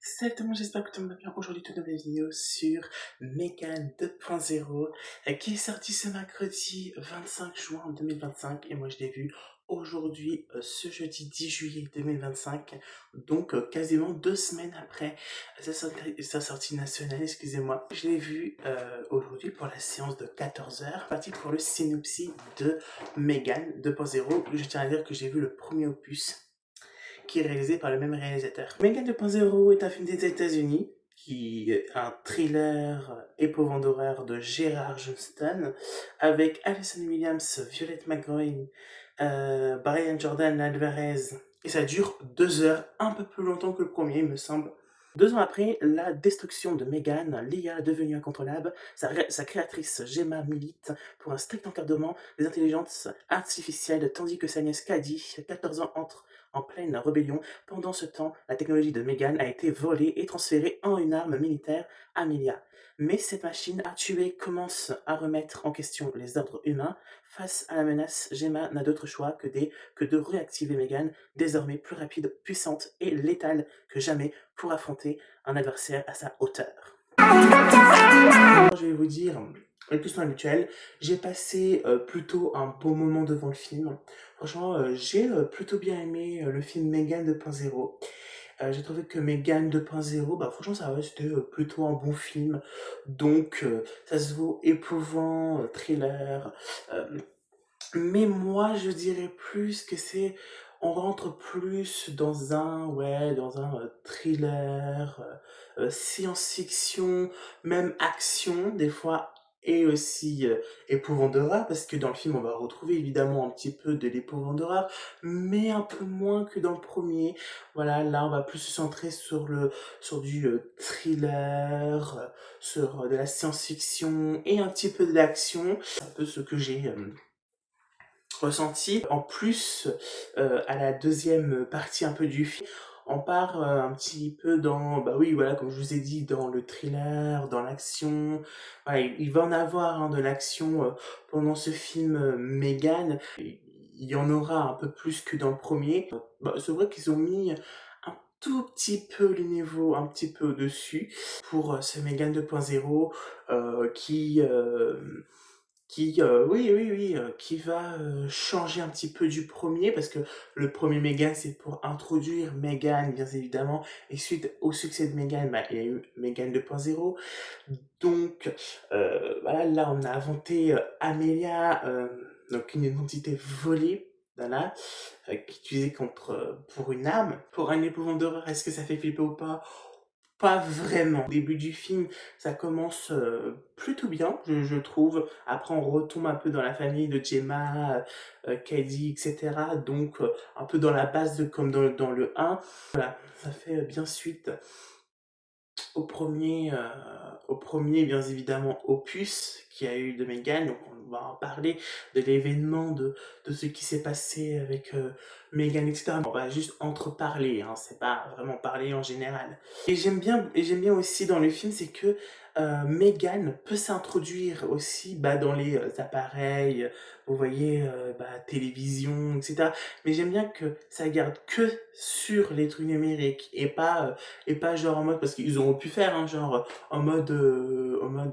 Salut tout le monde, j'espère que tout le monde va bien. Aujourd'hui, toute nouvelle vidéo sur Megan 2.0 qui est sortie ce mercredi 25 juin 2025 et moi je l'ai vu aujourd'hui, ce jeudi 10 juillet 2025, donc quasiment 2 semaines après sa sortie nationale, excusez-moi. Je l'ai vu aujourd'hui pour la séance de 14h, parti pour le synopsis de Megan 2.0. Je tiens à dire que j'ai vu le premier opus qui est réalisé par le même réalisateur. Megan 2.0 est un film des États-Unis qui est un thriller épouvant d'horreur de Gerard Johnston avec Alison Williams, Violette McGowan, Brian Jordan Alvarez. Et ça dure 2 heures, un peu plus longtemps que le premier, il me semble. 2 ans après la destruction de Megan, Leah, devenue incontrôlable, sa créatrice Gemma milite pour un strict encadrement des intelligences artificielles, tandis que sa nièce Caddy, 14 ans, entre en pleine rébellion. Pendant ce temps, la technologie de Megan a été volée et transférée en une arme militaire, Amelia. Mais cette machine à tuer commence à remettre en question les ordres humains. Face à la menace, Gemma n'a d'autre choix que de réactiver Megan, désormais plus rapide, puissante et létale que jamais, pour affronter un adversaire à sa hauteur. Je vais vous dire, le plus habituel, j'ai passé plutôt un bon moment devant le film. Franchement, j'ai plutôt bien aimé le film Megan 2.0. J'ai trouvé que Megan 2.0, bah franchement ça reste plutôt un bon film. Donc ça se vaut épouvant, thriller. euh, mais moi je dirais plus que c'est... On rentre plus dans un thriller, science-fiction, même action, des fois, et aussi épouvant d'horreur, parce que dans le film, on va retrouver évidemment un petit peu de l'épouvant d'horreur, mais un peu moins que dans le premier. Voilà, là, on va plus se centrer sur du thriller, sur de la science-fiction et un petit peu de l'action. C'est un peu ce que j'ai ressenti. En plus, à la deuxième partie un peu du film, on part un petit peu dans, bah oui, voilà, comme je vous ai dit, dans le thriller, dans l'action. Voilà, il va en avoir de l'action pendant ce film Megan. Il y en aura un peu plus que dans le premier. Bah, c'est vrai qu'ils ont mis un tout petit peu le niveau un petit peu au-dessus pour ce Megan 2.0 qui va changer un petit peu du premier, parce que le premier Megan, c'est pour introduire Megan, bien évidemment, et suite au succès de Megan, bah, il y a eu Megan 2.0. Donc, voilà, là, on a inventé Amelia, donc une identité volée, voilà, qui utilisée pour une arme. Pour un épouvant d'horreur, est-ce que ça fait flipper ou pas? Pas vraiment. Au début du film, ça commence plutôt bien, je trouve. Après, on retombe un peu dans la famille de Gemma, Caddy, etc. Donc, un peu dans la base comme dans le un. Voilà, ça fait bien suite au premier, bien évidemment, opus qu'il y a eu de Megan. Donc on va en parler de l'événement, de ce qui s'est passé avec Megan, etc. On va juste entre-parler, hein, c'est pas vraiment parler en général. Et j'aime bien aussi dans le film, c'est que Megan peut s'introduire aussi bah, dans les appareils, vous voyez, bah, télévision, etc. Mais j'aime bien que ça garde que sur les trucs numériques et pas genre en mode, parce qu'ils auront pu faire, hein, genre en mode,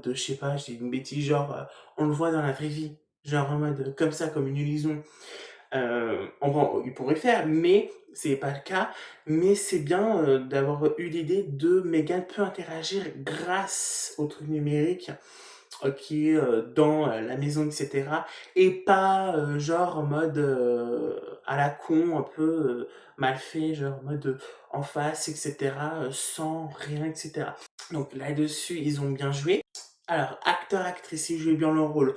je sais pas, j'ai une bêtise, genre on le voit dans la vraie vie, genre en mode comme ça, comme une illusion. Ils pourraient faire, mais c'est pas le cas. Mais c'est bien d'avoir eu l'idée de Megan peut interagir grâce au truc numérique qui est dans la maison, etc. Et pas genre en mode à la con, un peu mal fait, genre en mode en face, etc. Sans rien, etc. Donc là-dessus, ils ont bien joué. Alors, acteur, actrice, ils jouaient bien leur rôle.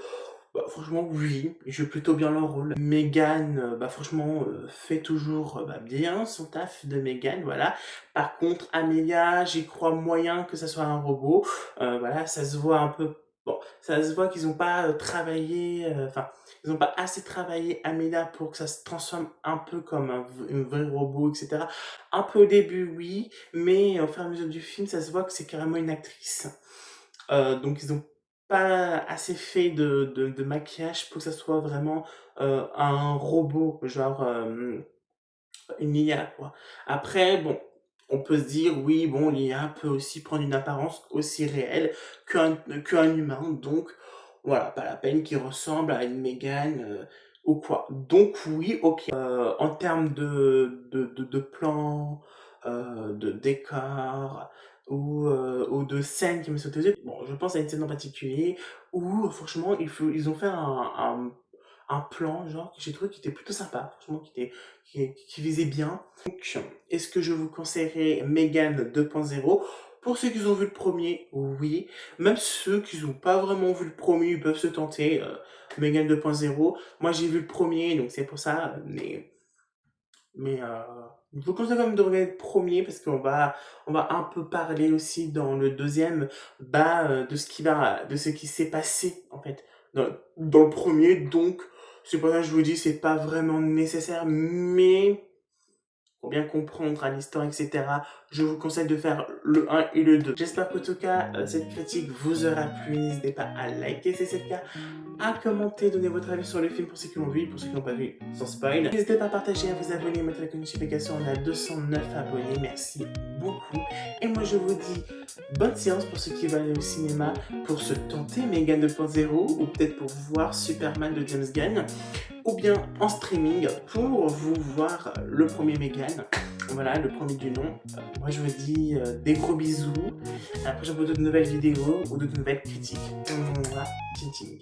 Bah, franchement, oui, ils jouent plutôt bien leur rôle. Megan, bah, franchement, fait toujours bah, bien son taf de Megan, voilà. Par contre, Amelia, j'y crois moyen que ça soit un robot. Voilà, ça se voit un peu. Bon, ça se voit qu'ils n'ont pas travaillé. Enfin, ils n'ont pas assez travaillé Amelia pour que ça se transforme un peu comme un vrai robot, etc. Un peu au début, oui, mais au fur et à mesure du film, ça se voit que c'est carrément une actrice. Donc ils ont pas assez fait de maquillage pour que ça soit vraiment un robot, genre une IA, quoi. Après, bon, on peut se dire, oui, bon, l'IA peut aussi prendre une apparence aussi réelle qu'un humain, donc voilà, pas la peine qu'il ressemble à une Meghan ou quoi. Donc oui, ok. En termes de plans, de décors ou de scènes qui me sautent aux yeux, bon, je pense à une scène en particulier où franchement, ils ont fait un plan, genre, que j'ai trouvé qui était plutôt sympa, franchement, qui visait bien. Donc, est-ce que je vous conseillerais Meghan 2.0? Pour ceux qui ont vu le premier, oui. Même ceux qui n'ont pas vraiment vu le premier, ils peuvent se tenter. Meghan 2.0. Moi, j'ai vu le premier, donc c'est pour ça. Mais je vous conseille quand même de regarder le premier parce on va un peu parler aussi dans le deuxième de ce qui s'est passé en fait dans le premier. Donc, c'est pour ça que je vous dis, c'est pas vraiment nécessaire, mais pour bien comprendre à l'histoire, etc., je vous conseille de faire le 1 et le 2. J'espère qu'en tout cas, cette critique vous aura plu. N'hésitez pas à liker si c'est le cas, à commenter, donner votre avis sur le film pour ceux qui l'ont vu, pour ceux qui n'ont pas vu, sans spoil. N'hésitez pas à partager, à vous abonner, à mettre la notification. On a 209 abonnés, merci beaucoup. Et moi, je vous dis bonne séance pour ceux qui veulent aller au cinéma pour se tenter Meghan 2.0 ou peut-être pour voir Superman de James Gunn, ou bien en streaming pour vous voir le premier Meghan. Voilà, le premier du nom. Moi, je vous dis des gros bisous. À la prochaine pour d'autres nouvelles vidéos ou d'autres nouvelles critiques. Voilà, ting ting.